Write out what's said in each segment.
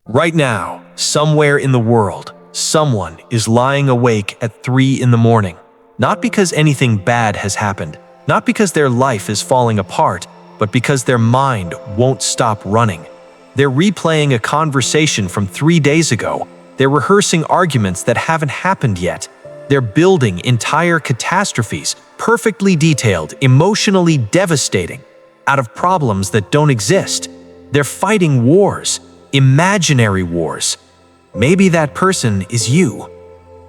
Right now, somewhere in the world, someone is lying awake at 3 in the morning. Not because anything bad has happened, not because their life is falling apart, but because their mind won't stop running. They're replaying a conversation from 3 days ago. They're rehearsing arguments that haven't happened yet. They're building entire catastrophes, perfectly detailed, emotionally devastating, out of problems that don't exist. They're fighting wars. Imaginary wars. Maybe that person is you.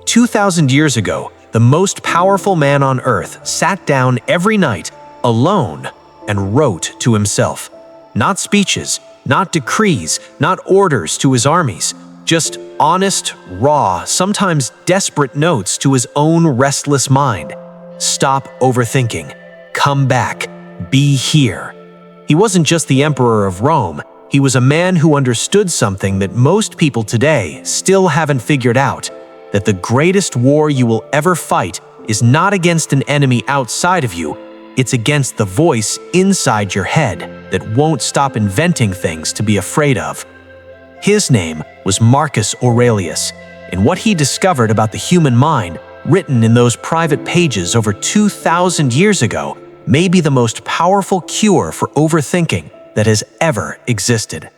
2,000 years ago, the most powerful man on earth sat down every night, alone, and wrote to himself. Not speeches, not decrees, not orders to his armies, just honest, raw, sometimes desperate notes to his own restless mind. Stop overthinking. Come back. Be here. He wasn't just the emperor of Rome. He was a man who understood something that most people today still haven't figured out, that the greatest war you will ever fight is not against an enemy outside of you, it's against the voice inside your head that won't stop inventing things to be afraid of. His name was Marcus Aurelius, and what he discovered about the human mind, written in those private pages over 2,000 years ago, may be the most powerful cure for overthinking that has ever existed.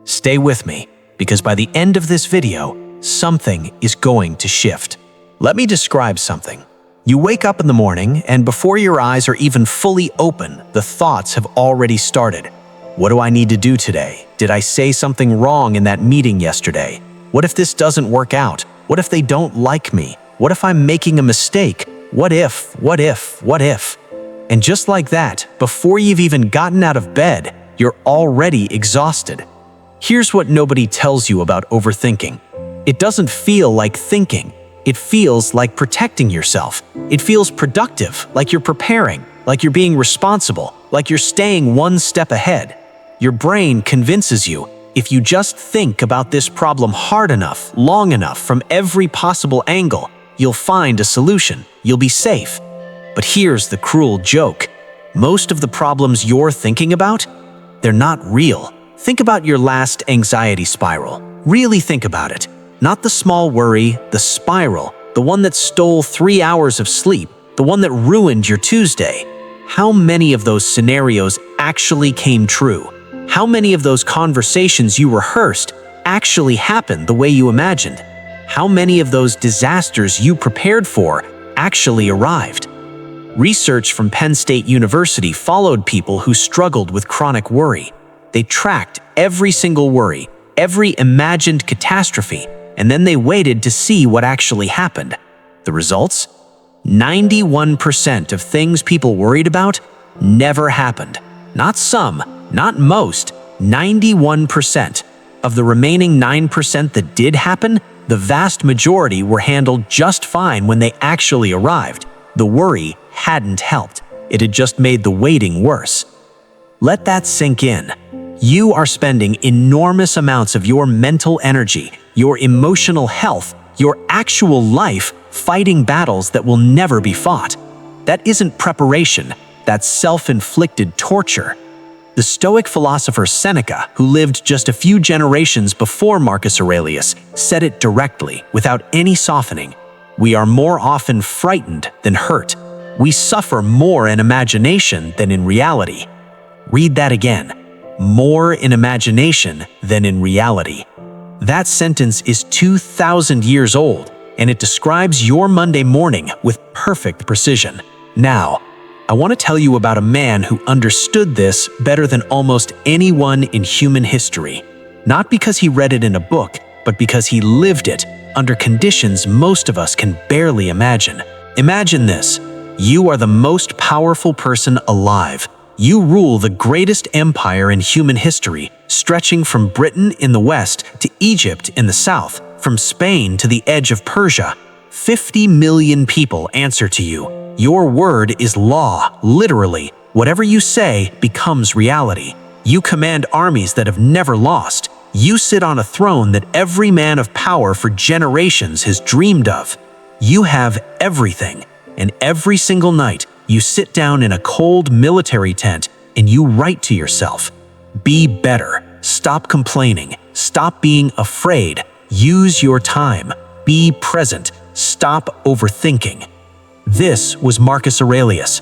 Stay with me, because by the end of this video, something is going to shift. Let me describe something. You wake up in the morning, and before your eyes are even fully open, the thoughts have already started. What do I need to do today? Did I say something wrong in that meeting yesterday? What if this doesn't work out? What if they don't like me? What if I'm making a mistake? What if? And just like that, before you've even gotten out of bed, you're already exhausted. Here's what nobody tells you about overthinking. It doesn't feel like thinking. It feels like protecting yourself. It feels productive, like you're preparing, like you're being responsible, like you're staying one step ahead. Your brain convinces you, if you just think about this problem hard enough, long enough, from every possible angle, you'll find a solution. You'll be safe. But here's the cruel joke. Most of the problems you're thinking about, they're not real. Think about your last anxiety spiral. Really think about it. Not the small worry, the spiral, the one that stole 3 hours of sleep, the one that ruined your Tuesday. How many of those scenarios actually came true? How many of those conversations you rehearsed actually happened the way you imagined? How many of those disasters you prepared for actually arrived? Research from Penn State University followed people who struggled with chronic worry. They tracked every single worry, every imagined catastrophe, and then they waited to see what actually happened. The results? 91% of things people worried about never happened. Not some, not most, 91%. Of the remaining 9% that did happen, the vast majority were handled just fine when they actually arrived. The worry hadn't helped. It had just made the waiting worse. Let that sink in. You are spending enormous amounts of your mental energy, your emotional health, your actual life fighting battles that will never be fought. That isn't preparation. That's self-inflicted torture. The Stoic philosopher Seneca, who lived just a few generations before Marcus Aurelius, said it directly, without any softening. We are more often frightened than hurt. We suffer more in imagination than in reality. Read that again. More in imagination than in reality. That sentence is 2,000 years old, and it describes your Monday morning with perfect precision. Now, I want to tell you about a man who understood this better than almost anyone in human history. Not because he read it in a book, but because he lived it under conditions most of us can barely imagine. Imagine this. You are the most powerful person alive. You rule the greatest empire in human history, stretching from Britain in the west to Egypt in the south, from Spain to the edge of Persia. 50 million people answer to you. Your word is law, literally. Whatever you say becomes reality. You command armies that have never lost. You sit on a throne that every man of power for generations has dreamed of. You have everything, and every single night you sit down in a cold military tent and you write to yourself, "Be better, Stop complaining. Stop being afraid. Use your time. Be present. Stop overthinking. This was Marcus Aurelius.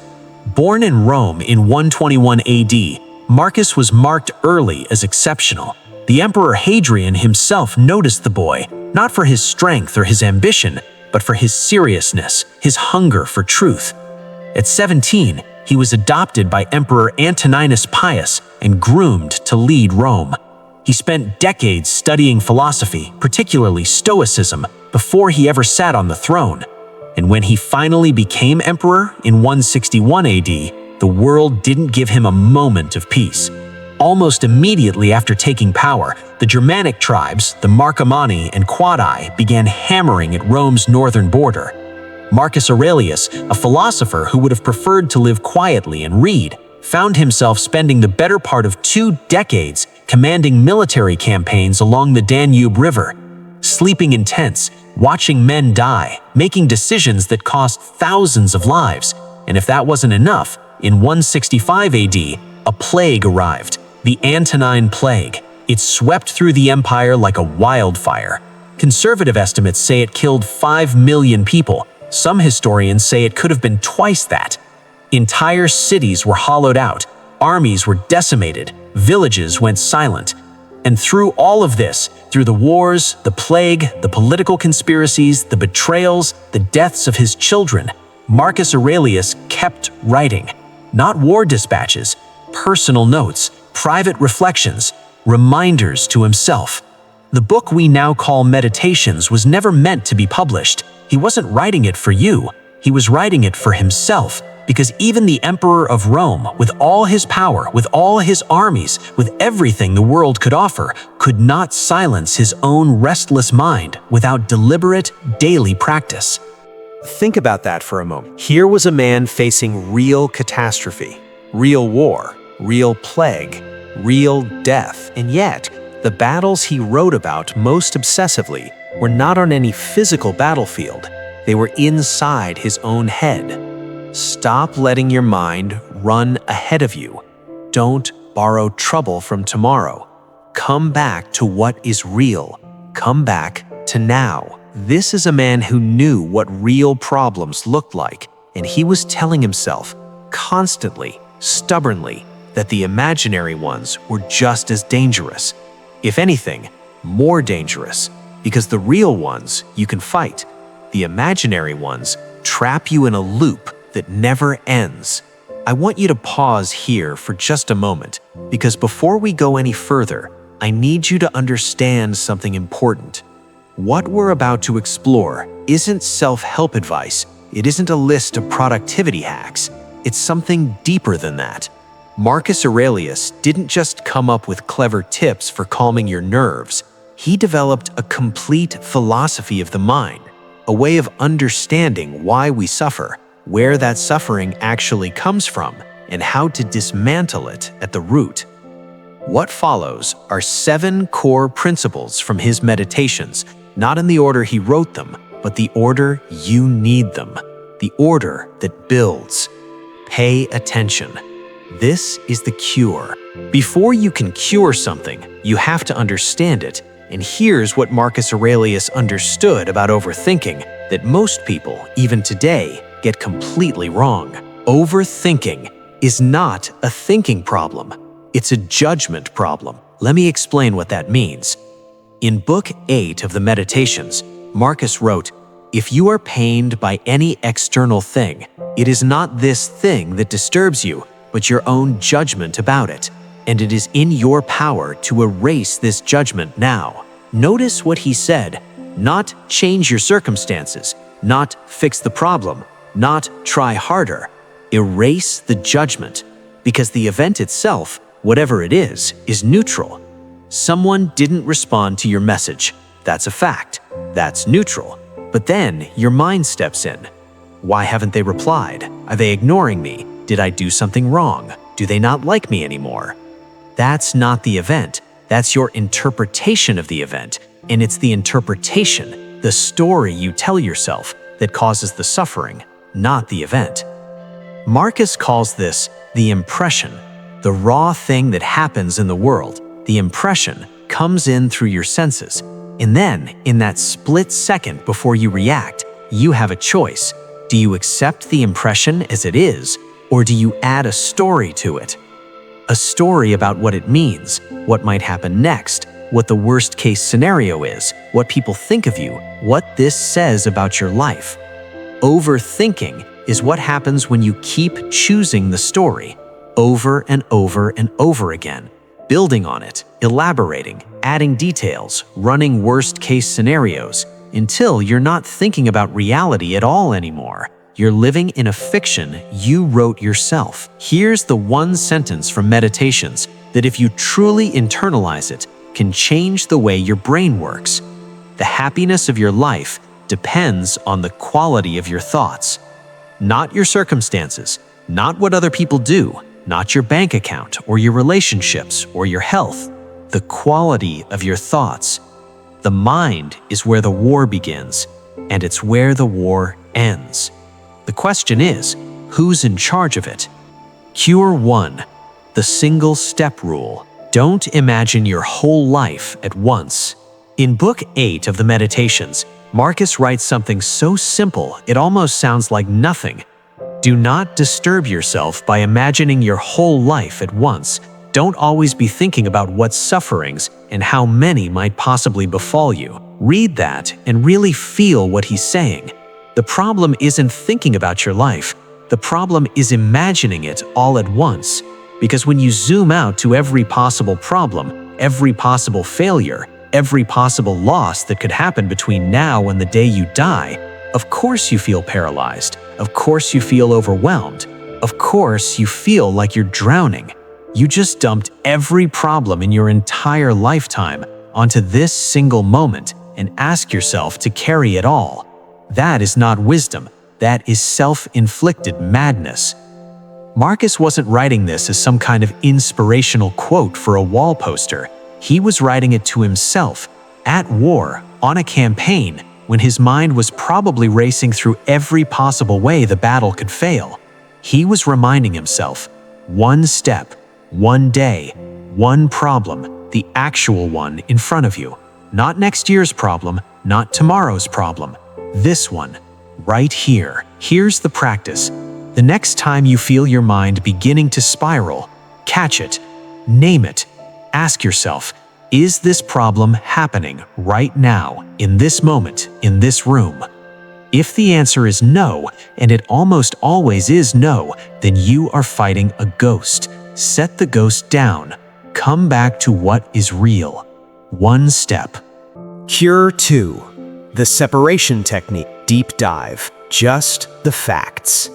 Born in Rome in 121 AD, Marcus was marked early as exceptional. The Emperor Hadrian himself noticed the boy, not for his strength or his ambition, but for his seriousness, his hunger for truth. At 17, he was adopted by Emperor Antoninus Pius and groomed to lead Rome. He spent decades studying philosophy, particularly Stoicism, before he ever sat on the throne. And when he finally became emperor in 161 AD, the world didn't give him a moment of peace. Almost immediately after taking power, the Germanic tribes, the Marcomanni and Quadi, began hammering at Rome's northern border. Marcus Aurelius, a philosopher who would have preferred to live quietly and read, found himself spending the better part of 2 decades commanding military campaigns along the Danube River, sleeping in tents, watching men die, making decisions that cost thousands of lives. And if that wasn't enough, in 165 AD, a plague arrived, the Antonine Plague. It swept through the empire like a wildfire. Conservative estimates say it killed 5 million people. Some historians say it could have been twice that. Entire cities were hollowed out, armies were decimated, villages went silent. And through all of this, through the wars, the plague, the political conspiracies, the betrayals, the deaths of his children, Marcus Aurelius kept writing. Not war dispatches, personal notes, private reflections, reminders to himself. The book we now call Meditations was never meant to be published. He wasn't writing it for you, he was writing it for himself. Because even the Emperor of Rome, with all his power, with all his armies, with everything the world could offer, could not silence his own restless mind without deliberate, daily practice. Think about that for a moment. Here was a man facing real catastrophe, real war, real plague, real death, and yet the battles he wrote about most obsessively were not on any physical battlefield. They were inside his own head. Stop letting your mind run ahead of you. Don't borrow trouble from tomorrow. Come back to what is real. Come back to now. This is a man who knew what real problems looked like, and he was telling himself, constantly, stubbornly, that the imaginary ones were just as dangerous. If anything, more dangerous, because the real ones you can fight. The imaginary ones trap you in a loop that never ends. I want you to pause here for just a moment, because before we go any further, I need you to understand something important. What we're about to explore isn't self-help advice. It isn't a list of productivity hacks. It's something deeper than that. Marcus Aurelius didn't just come up with clever tips for calming your nerves. He developed a complete philosophy of the mind, a way of understanding why we suffer, where that suffering actually comes from, and how to dismantle it at the root. What follows are 7 core principles from his meditations, not in the order he wrote them, but the order you need them, the order that builds. Pay attention. This is the cure. Before you can cure something, you have to understand it, and here's what Marcus Aurelius understood about overthinking that most people, even today, get completely wrong. Overthinking is not a thinking problem. It's a judgment problem. Let me explain what that means. In Book 8 of the Meditations, Marcus wrote, "If you are pained by any external thing, it is not this thing that disturbs you, but your own judgment about it. And it is in your power to erase this judgment now." Notice what he said, not change your circumstances, not fix the problem, not try harder. Erase the judgment, because the event itself, whatever it is neutral. Someone didn't respond to your message. That's a fact. That's neutral. But then your mind steps in. Why haven't they replied? Are they ignoring me? Did I do something wrong? Do they not like me anymore? That's not the event. That's your interpretation of the event. And it's the interpretation, the story you tell yourself, that causes the suffering, not the event. Marcus calls this the impression, the raw thing that happens in the world. The impression comes in through your senses, and then, in that split second before you react, you have a choice. Do you accept the impression as it is, or do you add a story to it? A story about what it means, what might happen next, what the worst-case scenario is, what people think of you, what this says about your life. Overthinking is what happens when you keep choosing the story over and over and over again, building on it, elaborating, adding details, running worst-case scenarios, until you're not thinking about reality at all anymore. You're living in a fiction you wrote yourself. Here's the one sentence from Meditations that, if you truly internalize it, can change the way your brain works. The happiness of your life depends on the quality of your thoughts. Not your circumstances, not what other people do, not your bank account or your relationships or your health. The quality of your thoughts. The mind is where the war begins, and it's where the war ends. The question is, who's in charge of it? Cure 1. The single-step rule. Don't imagine your whole life at once. In Book 8 of the Meditations, Marcus writes something so simple it almost sounds like nothing. Do not disturb yourself by imagining your whole life at once. Don't always be thinking about what sufferings and how many might possibly befall you. Read that and really feel what he's saying. The problem isn't thinking about your life. The problem is imagining it all at once. Because when you zoom out to every possible problem, every possible failure, every possible loss that could happen between now and the day you die, of course you feel paralyzed. Of course you feel overwhelmed. Of course you feel like you're drowning. You just dumped every problem in your entire lifetime onto this single moment and ask yourself to carry it all. That is not wisdom. That is self-inflicted madness. Marcus wasn't writing this as some kind of inspirational quote for a wall poster. He was writing it to himself, at war, on a campaign, when his mind was probably racing through every possible way the battle could fail. He was reminding himself, one step, one day, one problem, the actual one in front of you. Not next year's problem, not tomorrow's problem. This one, right here. Here's the practice. The next time you feel your mind beginning to spiral, catch it, name it. Ask yourself, is this problem happening right now, in this moment, in this room? If the answer is no, and it almost always is no, then you are fighting a ghost. Set the ghost down. Come back to what is real. One step. Cure 2. The separation technique. Deep dive. Just the facts.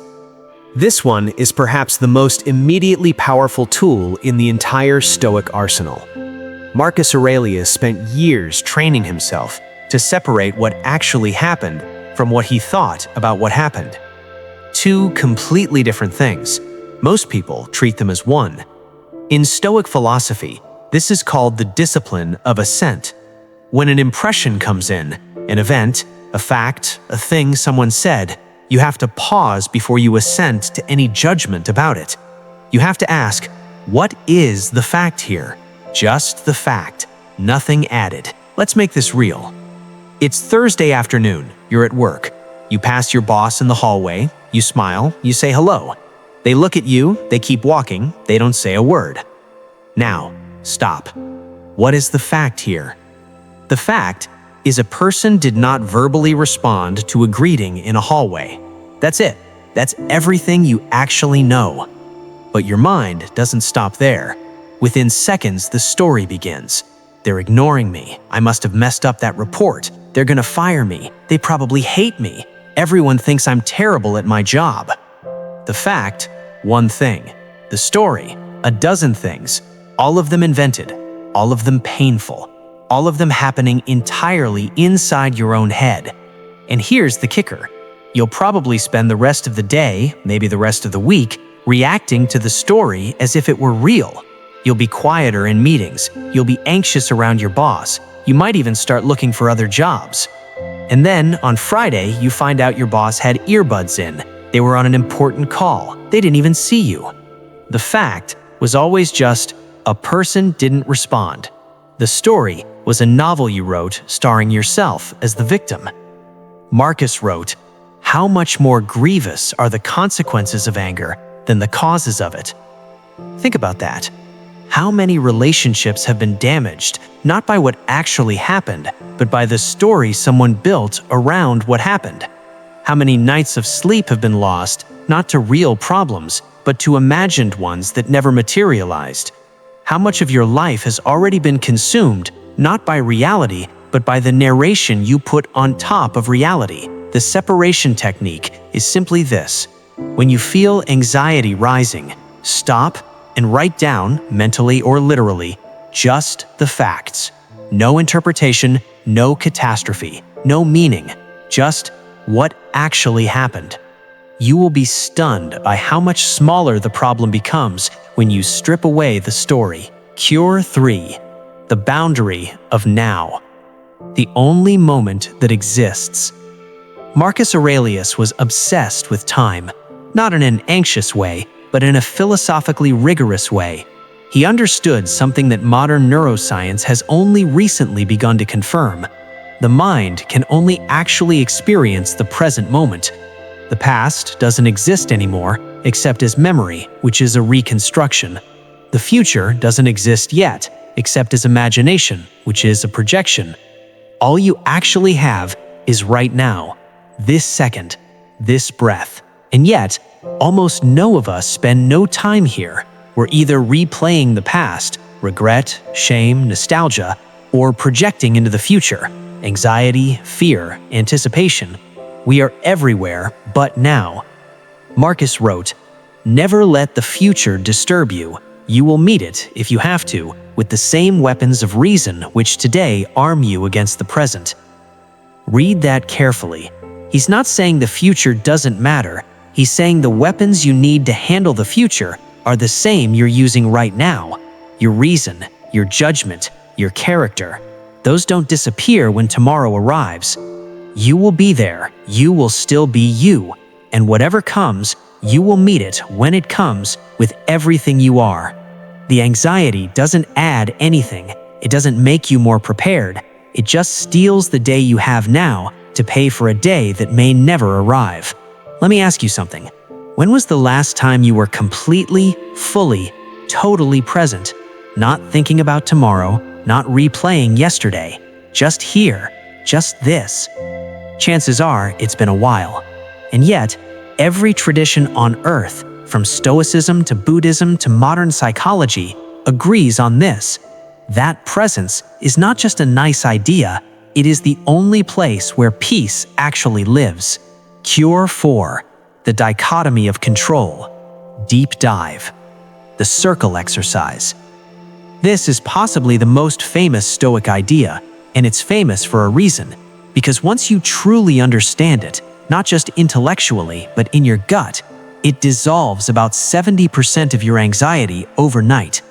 This one is perhaps the most immediately powerful tool in the entire Stoic arsenal. Marcus Aurelius spent years training himself to separate what actually happened from what he thought about what happened. Two completely different things. Most people treat them as one. In Stoic philosophy, this is called the discipline of assent. When an impression comes in, an event, a fact, a thing someone said, you have to pause before you assent to any judgment about it. You have to ask, what is the fact here? Just the fact, nothing added. Let's make this real. It's Thursday afternoon, you're at work. You pass your boss in the hallway, you smile, you say hello. They look at you, they keep walking, they don't say a word. Now, stop. What is the fact here? The fact is a person did not verbally respond to a greeting in a hallway. That's it. That's everything you actually know. But your mind doesn't stop there. Within seconds, the story begins. They're ignoring me. I must have messed up that report. They're gonna fire me. They probably hate me. Everyone thinks I'm terrible at my job. The fact, one thing. The story, a dozen things. All of them invented. All of them painful. All of them happening entirely inside your own head. And here's the kicker. You'll probably spend the rest of the day, maybe the rest of the week, reacting to the story as if it were real. You'll be quieter in meetings. You'll be anxious around your boss. You might even start looking for other jobs. And then, on Friday, you find out your boss had earbuds in. They were on an important call. They didn't even see you. The fact was always just, a person didn't respond. The story was a novel you wrote starring yourself as the victim. Marcus wrote, "How much more grievous are the consequences of anger than the causes of it?" Think about that. How many relationships have been damaged, not by what actually happened, but by the story someone built around what happened? How many nights of sleep have been lost, not to real problems, but to imagined ones that never materialized? How much of your life has already been consumed, not by reality, but by the narration you put on top of reality? The separation technique is simply this. When you feel anxiety rising, stop and write down, mentally or literally, just the facts. No interpretation, no catastrophe, no meaning, just what actually happened. You will be stunned by how much smaller the problem becomes when you strip away the story. Cure 3. The boundary of now. The only moment that exists. Marcus Aurelius was obsessed with time, not in an anxious way, but in a philosophically rigorous way. He understood something that modern neuroscience has only recently begun to confirm. The mind can only actually experience the present moment. The past doesn't exist anymore, except as memory, which is a reconstruction. The future doesn't exist yet, except as imagination, which is a projection. All you actually have is right now, this second, this breath. And yet, almost no of us spend no time here. We're either replaying the past, regret, shame, nostalgia, or projecting into the future, anxiety, fear, anticipation. We are everywhere but now. Marcus wrote, "Never let the future disturb you. You will meet it, if you have to, with the same weapons of reason which today arm you against the present." Read that carefully. He's not saying the future doesn't matter. He's saying the weapons you need to handle the future are the same you're using right now. Your reason, your judgment, your character. Those don't disappear when tomorrow arrives. You will be there, you will still be you, and whatever comes, you will meet it when it comes with everything you are. The anxiety doesn't add anything, it doesn't make you more prepared, it just steals the day you have now to pay for a day that may never arrive. Let me ask you something. When was the last time you were completely, fully, totally present? Not thinking about tomorrow, not replaying yesterday, just here, just this. Chances are it's been a while. And yet, every tradition on Earth, from Stoicism to Buddhism to modern psychology, agrees on this. That presence is not just a nice idea, it is the only place where peace actually lives. Cure 4. The dichotomy of control. Deep dive. The circle exercise. This is possibly the most famous Stoic idea, and it's famous for a reason. Because once you truly understand it, not just intellectually, but in your gut, it dissolves about 70% of your anxiety overnight.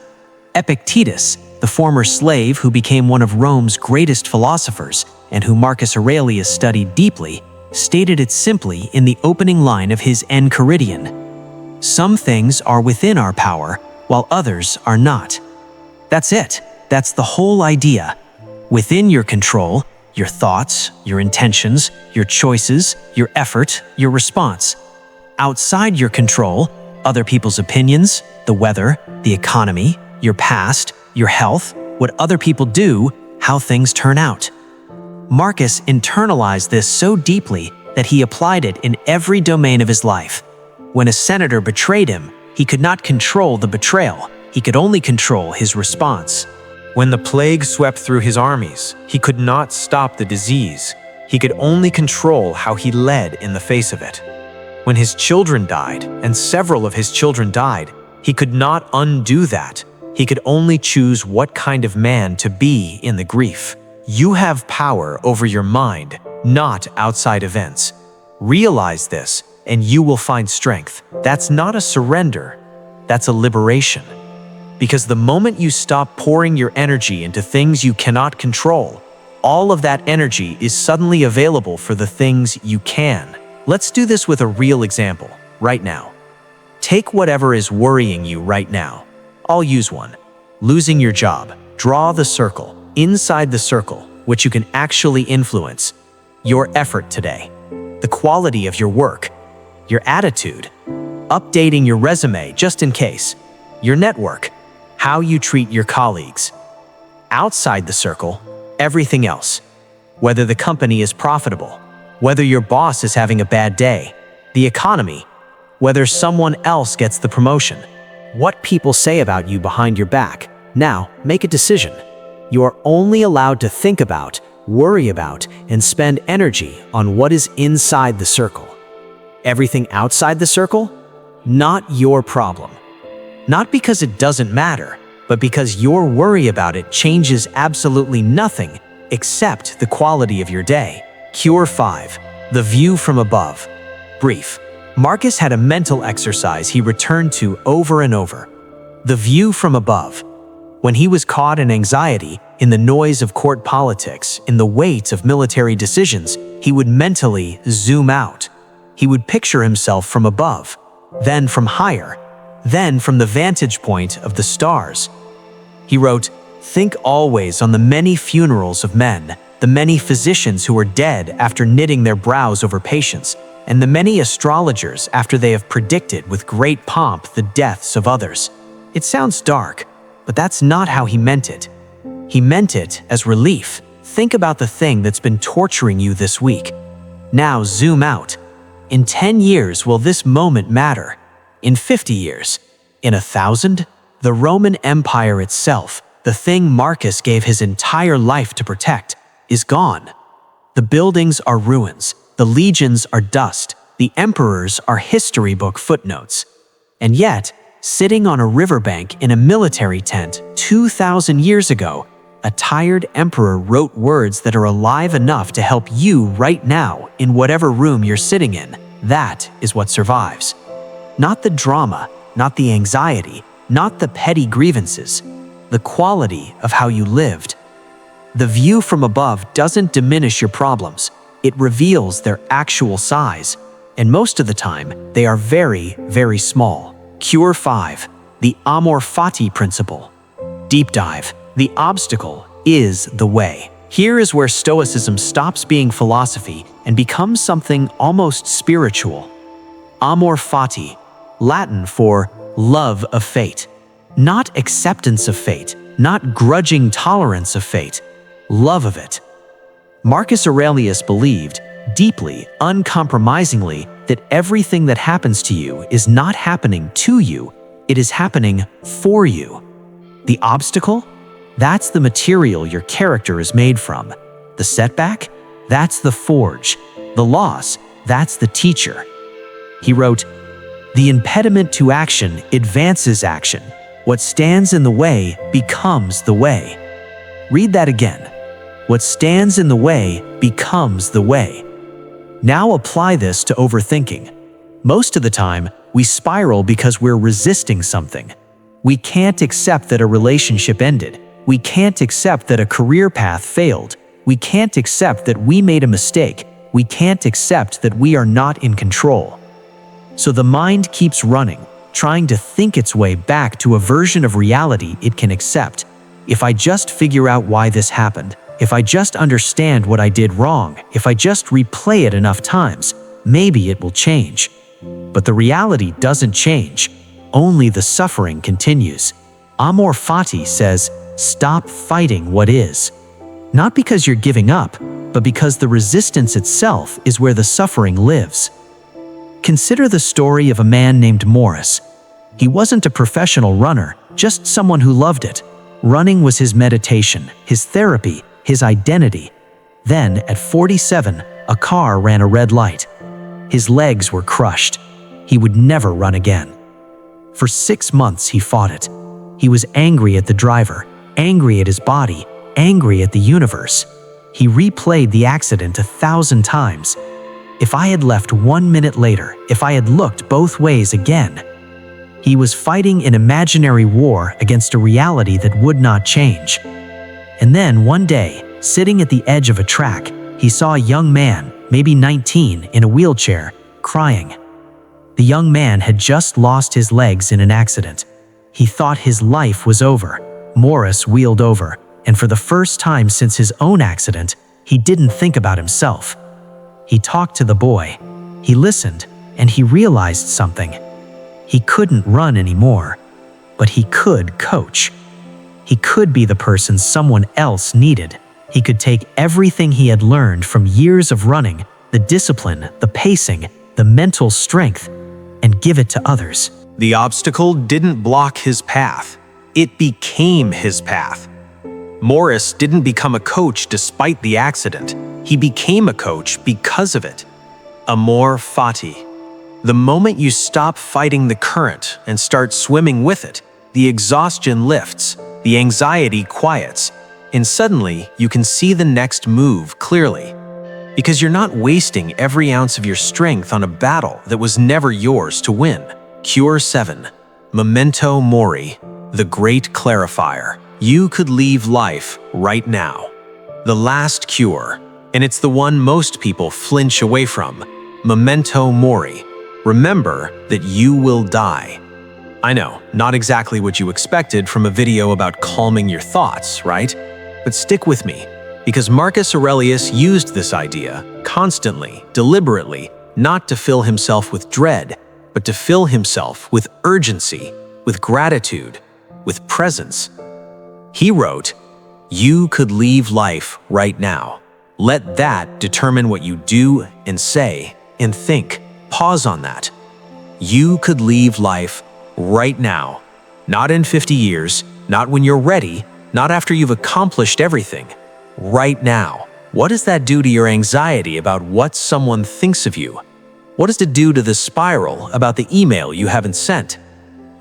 Epictetus, the former slave who became one of Rome's greatest philosophers and who Marcus Aurelius studied deeply, stated it simply in the opening line of his Enchiridion. Some things are within our power, while others are not. That's it. That's the whole idea. Within your control, your thoughts, your intentions, your choices, your effort, your response. Outside your control, other people's opinions, the weather, the economy, your past, your health, what other people do, how things turn out. Marcus internalized this so deeply that he applied it in every domain of his life. When a senator betrayed him, he could not control the betrayal. He could only control his response. When the plague swept through his armies, he could not stop the disease. He could only control how he led in the face of it. When his children died, and several of his children died, he could not undo that. He could only choose what kind of man to be in the grief. You have power over your mind, not outside events. Realize this, and you will find strength. That's not a surrender, that's a liberation. Because the moment you stop pouring your energy into things you cannot control, all of that energy is suddenly available for the things you can. Let's do this with a real example, right now. Take whatever is worrying you right now. I'll use one. losing your job. Draw the circle. Inside the circle, which you can actually influence. Your effort today. The quality of your work. Your attitude. Updating your resume just in case. Your network. How you treat your colleagues. Outside the circle, everything else. Whether the company is profitable. Whether your boss is having a bad day. The economy. Whether someone else gets the promotion. What people say about you behind your back. Now, make a decision. You are only allowed to think about, worry about, and spend energy on what is inside the circle. Everything outside the circle? Not your problem. Not because it doesn't matter, but because your worry about it changes absolutely nothing except the quality of your day. Cure 5. The view from above. Brief. Marcus had a mental exercise he returned to over and over. The view from above. When he was caught in anxiety, in the noise of court politics, in the weight of military decisions, he would mentally zoom out. He would picture himself from above, then from higher, then from the vantage point of the stars. He wrote, "Think always on the many funerals of men, the many physicians who are dead after knitting their brows over patients, and the many astrologers after they have predicted with great pomp the deaths of others." It sounds dark, but that's not how he meant it. He meant it as relief. Think about the thing that's been torturing you this week. Now zoom out. In 10 years, will this moment matter? In 50 years? In 1,000? The Roman Empire itself, the thing Marcus gave his entire life to protect, is gone. The buildings are ruins. The legions are dust. The emperors are history book footnotes. And yet, sitting on a riverbank in a military tent 2,000 years ago, a tired emperor wrote words that are alive enough to help you right now in whatever room you're sitting in. That is what survives. Not the drama, not the anxiety, not the petty grievances, the quality of how you lived. The view from above doesn't diminish your problems. It reveals their actual size, and most of the time, they are very, very small. Cure 5. The amor fati principle. Deep dive. The obstacle is the way. Here is where Stoicism stops being philosophy and becomes something almost spiritual. Amor fati, Latin for love of fate. Not acceptance of fate, not grudging tolerance of fate, love of it. Marcus Aurelius believed, deeply, uncompromisingly, that everything that happens to you is not happening to you, it is happening for you. The obstacle? That's the material your character is made from. The setback? That's the forge. The loss? That's the teacher. He wrote, "The impediment to action advances action. What stands in the way becomes the way." Read that again. What stands in the way becomes the way. Now apply this to overthinking. Most of the time, we spiral because we're resisting something. We can't accept that a relationship ended. We can't accept that a career path failed. We can't accept that we made a mistake. We can't accept that we are not in control. So the mind keeps running, trying to think its way back to a version of reality it can accept. If I just figure out why this happened, if I just understand what I did wrong, if I just replay it enough times, maybe it will change. But the reality doesn't change. Only the suffering continues. Amor fati says, stop fighting what is. Not because you're giving up, but because the resistance itself is where the suffering lives. Consider the story of a man named Morris. He wasn't a professional runner, just someone who loved it. Running was his meditation, his therapy, his identity. Then, at 47, a car ran a red light. His legs were crushed. He would never run again. For 6 months he fought it. He was angry at the driver, angry at his body, angry at the universe. He replayed the accident 1,000 times. If I had left 1 minute later, if I had looked both ways again. He was fighting an imaginary war against a reality that would not change. And then one day, sitting at the edge of a track, he saw a young man, maybe 19, in a wheelchair, crying. The young man had just lost his legs in an accident. He thought his life was over. Morris wheeled over, and for the first time since his own accident, he didn't think about himself. He talked to the boy. He listened, and he realized something. He couldn't run anymore, but he could coach. He could be the person someone else needed. He could take everything he had learned from years of running, the discipline, the pacing, the mental strength, and give it to others. The obstacle didn't block his path. It became his path. Morris didn't become a coach despite the accident. He became a coach because of it. Amor fati. The moment you stop fighting the current and start swimming with it, the exhaustion lifts, the anxiety quiets, and suddenly you can see the next move clearly. Because you're not wasting every ounce of your strength on a battle that was never yours to win. Cure 7. Memento mori. The great clarifier. You could leave life right now. The last cure, and it's the one most people flinch away from. Memento mori. Remember that you will die. I know, not exactly what you expected from a video about calming your thoughts, right? But stick with me, because Marcus Aurelius used this idea constantly, deliberately, not to fill himself with dread, but to fill himself with urgency, with gratitude, with presence. He wrote, "You could leave life right now. Let that determine what you do and say and think." Pause on that. You could leave life right now. Not in 50 years, not when you're ready, not after you've accomplished everything. Right now. What does that do to your anxiety about what someone thinks of you? What does it do to the spiral about the email you haven't sent?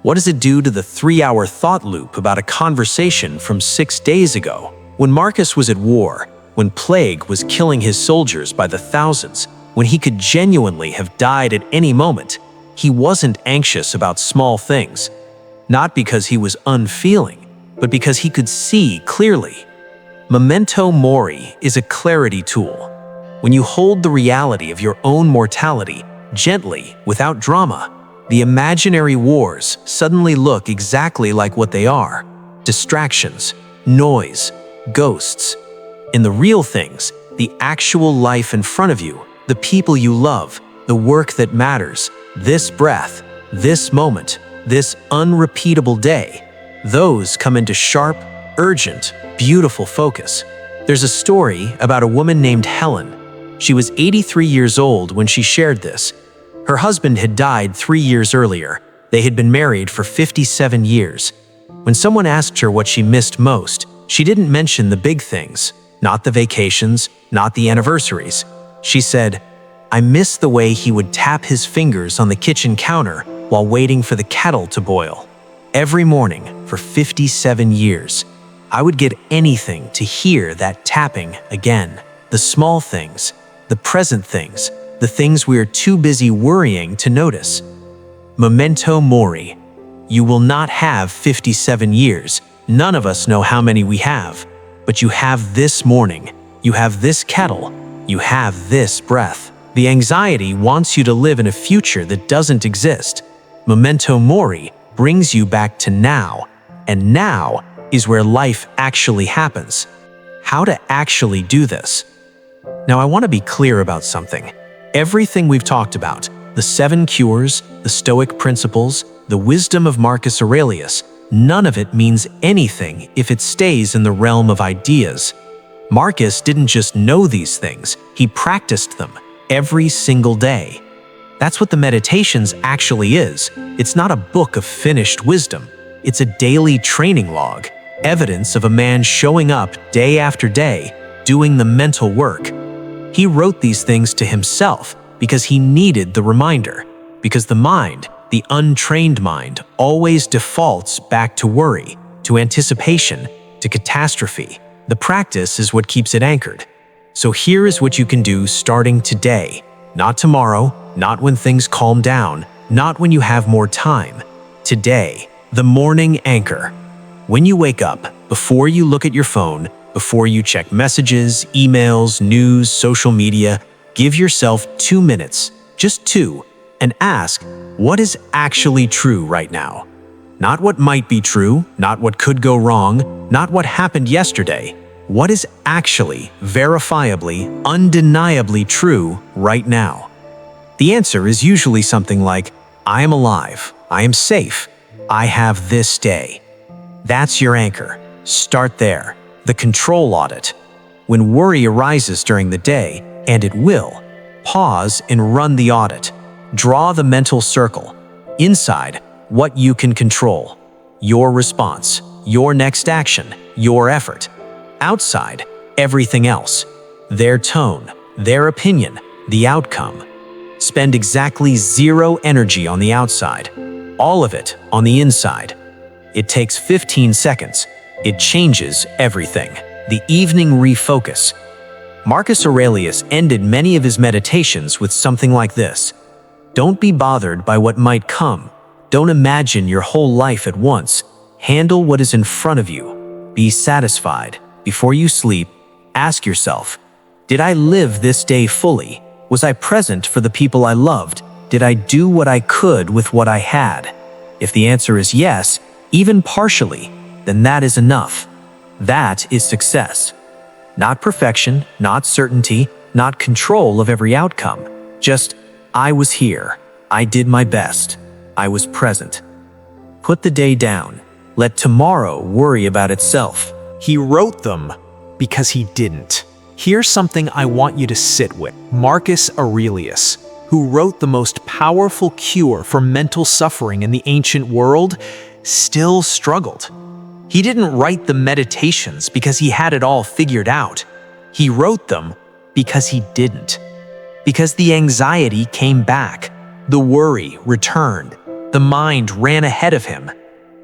What does it do to the 3-hour thought loop about a conversation from 6 days ago? When Marcus was at war, when plague was killing his soldiers by the thousands, when he could genuinely have died at any moment, he wasn't anxious about small things. Not because he was unfeeling, but because he could see clearly. Memento mori is a clarity tool. When you hold the reality of your own mortality gently, without drama, the imaginary wars suddenly look exactly like what they are: distractions, noise, ghosts. In the real things, the actual life in front of you, the people you love, the work that matters, this breath, this moment, this unrepeatable day, those come into sharp, urgent, beautiful focus. There's a story about a woman named Helen. She was 83 years old when she shared this. Her husband had died 3 years earlier. They had been married for 57 years. When someone asked her what she missed most, she didn't mention the big things, not the vacations, not the anniversaries. She said, "I miss the way he would tap his fingers on the kitchen counter while waiting for the kettle to boil. Every morning for 57 years, I would get anything to hear that tapping again. The small things, the present things, the things we are too busy worrying to notice." Memento mori. You will not have 57 years. None of us know how many we have. But you have this morning. You have this kettle. You have this breath. The anxiety wants you to live in a future that doesn't exist. Memento mori brings you back to now. And now is where life actually happens. How to actually do this? Now, I want to be clear about something. Everything we've talked about, the 7 cures, the Stoic principles, the wisdom of Marcus Aurelius, none of it means anything if it stays in the realm of ideas. Marcus didn't just know these things, he practiced them every single day. That's what the Meditations actually is. It's not a book of finished wisdom. It's a daily training log, evidence of a man showing up day after day, doing the mental work. He wrote these things to himself because he needed the reminder, because the mind, the untrained mind, always defaults back to worry, to anticipation, to catastrophe. The practice is what keeps it anchored. So here is what you can do starting today, not tomorrow, not when things calm down, not when you have more time. Today, the morning anchor. When you wake up, before you look at your phone, before you check messages, emails, news, social media, give yourself 2 minutes, just 2, and ask, what is actually true right now? Not what might be true, not what could go wrong, not what happened yesterday. What is actually, verifiably, undeniably true right now? The answer is usually something like, I am alive, I am safe, I have this day. That's your anchor. Start there. The control audit. When worry arises during the day, and it will, pause and run the audit. Draw the mental circle. Inside, what you can control. Your response, your next action, your effort. Outside, everything else. Their tone, their opinion, the outcome. Spend exactly 0 energy on the outside. All of it on the inside. It takes 15 seconds. It changes everything. The evening refocus. Marcus Aurelius ended many of his meditations with something like this. Don't be bothered by what might come. Don't imagine your whole life at once. Handle what is in front of you. Be satisfied. Before you sleep, ask yourself, did I live this day fully? Was I present for the people I loved? Did I do what I could with what I had? If the answer is yes, even partially, then that is enough. That is success. Not perfection, not certainty, not control of every outcome. Just, I was here. I did my best. I was present. Put the day down. Let tomorrow worry about itself. He wrote them because he didn't. Here's something I want you to sit with. Marcus Aurelius, who wrote the most powerful cure for mental suffering in the ancient world, still struggled. He didn't write the meditations because he had it all figured out. He wrote them because he didn't. Because the anxiety came back, the worry returned, the mind ran ahead of him.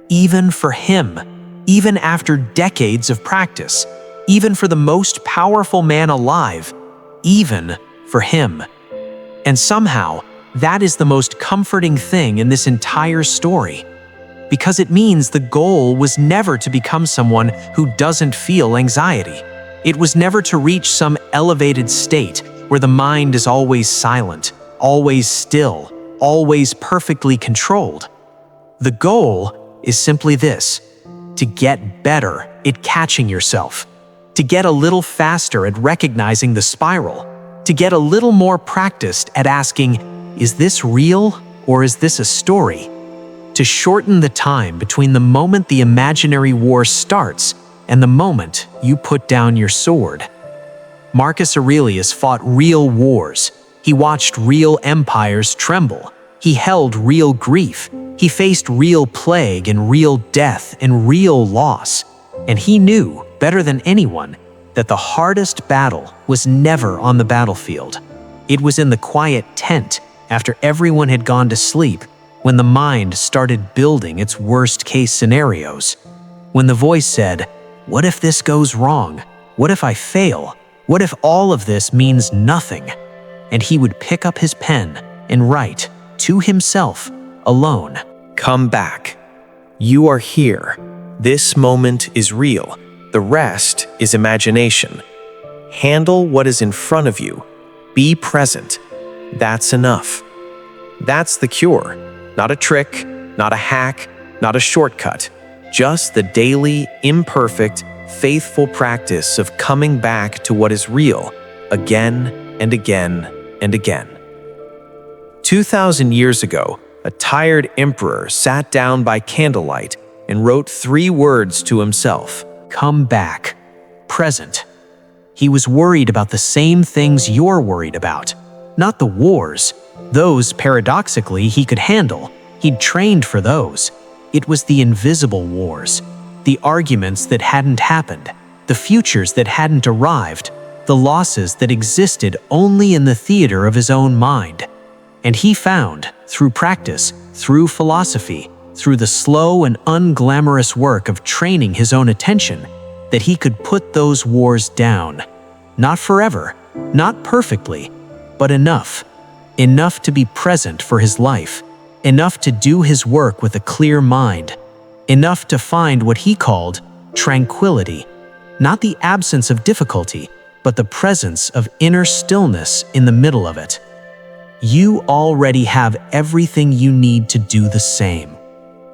Even for him, even after decades of practice, even for the most powerful man alive, even for him. And somehow, that is the most comforting thing in this entire story. Because it means the goal was never to become someone who doesn't feel anxiety. It was never to reach some elevated state where the mind is always silent, always still, always perfectly controlled. The goal is simply this: to get better at catching yourself, to get a little faster at recognizing the spiral, to get a little more practiced at asking, is this real or is this a story? To shorten the time between the moment the imaginary war starts and the moment you put down your sword. Marcus Aurelius fought real wars. He watched real empires tremble. He held real grief. He faced real plague and real death and real loss. And he knew, better than anyone, that the hardest battle was never on the battlefield. It was in the quiet tent after everyone had gone to sleep, when the mind started building its worst-case scenarios. When the voice said, what if this goes wrong? What if I fail? What if all of this means nothing? And he would pick up his pen and write, to himself, alone. Come back. You are here. This moment is real. The rest is imagination. Handle what is in front of you. Be present. That's enough. That's the cure. Not a trick, not a hack, not a shortcut. Just the daily, imperfect, faithful practice of coming back to what is real, again and again and again. 2,000 years ago, a tired emperor sat down by candlelight and wrote 3 words to himself. Come back. Present. He was worried about the same things you're worried about. Not the wars. Those, paradoxically, he could handle. He'd trained for those. It was the invisible wars. The arguments that hadn't happened. The futures that hadn't arrived. The losses that existed only in the theater of his own mind. And he found, through practice, through philosophy, through the slow and unglamorous work of training his own attention, that he could put those wars down. Not forever, not perfectly, but enough. Enough to be present for his life. Enough to do his work with a clear mind. Enough to find what he called tranquility. Not the absence of difficulty, but the presence of inner stillness in the middle of it. You already have everything you need to do the same.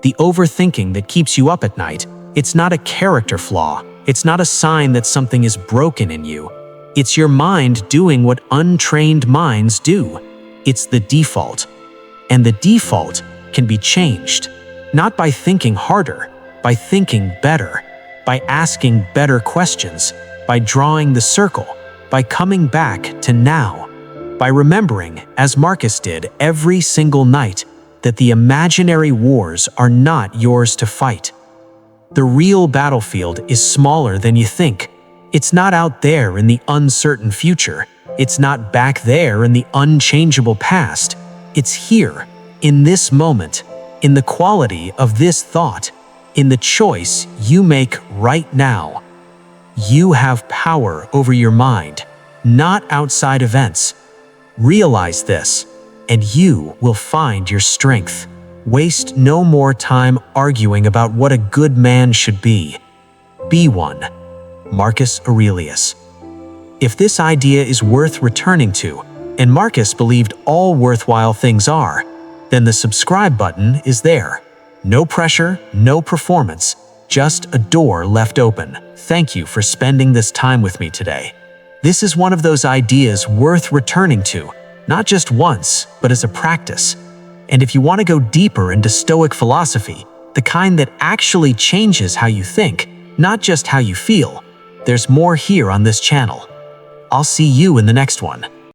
The overthinking that keeps you up at night, it's not a character flaw. It's not a sign that something is broken in you. It's your mind doing what untrained minds do. It's the default. And the default can be changed, not by thinking harder, by thinking better, by asking better questions, by drawing the circle, by coming back to now, by remembering, as Marcus did every single night, that the imaginary wars are not yours to fight. The real battlefield is smaller than you think. It's not out there in the uncertain future. It's not back there in the unchangeable past. It's here, in this moment, in the quality of this thought, in the choice you make right now. You have power over your mind, not outside events. Realize this, and you will find your strength. Waste no more time arguing about what a good man should be. Be one. Marcus Aurelius. If this idea is worth returning to, and Marcus believed all worthwhile things are, then the subscribe button is there. No pressure, no performance, just a door left open. Thank you for spending this time with me today. This is one of those ideas worth returning to, not just once, but as a practice. And if you want to go deeper into Stoic philosophy, the kind that actually changes how you think, not just how you feel, there's more here on this channel. I'll see you in the next one.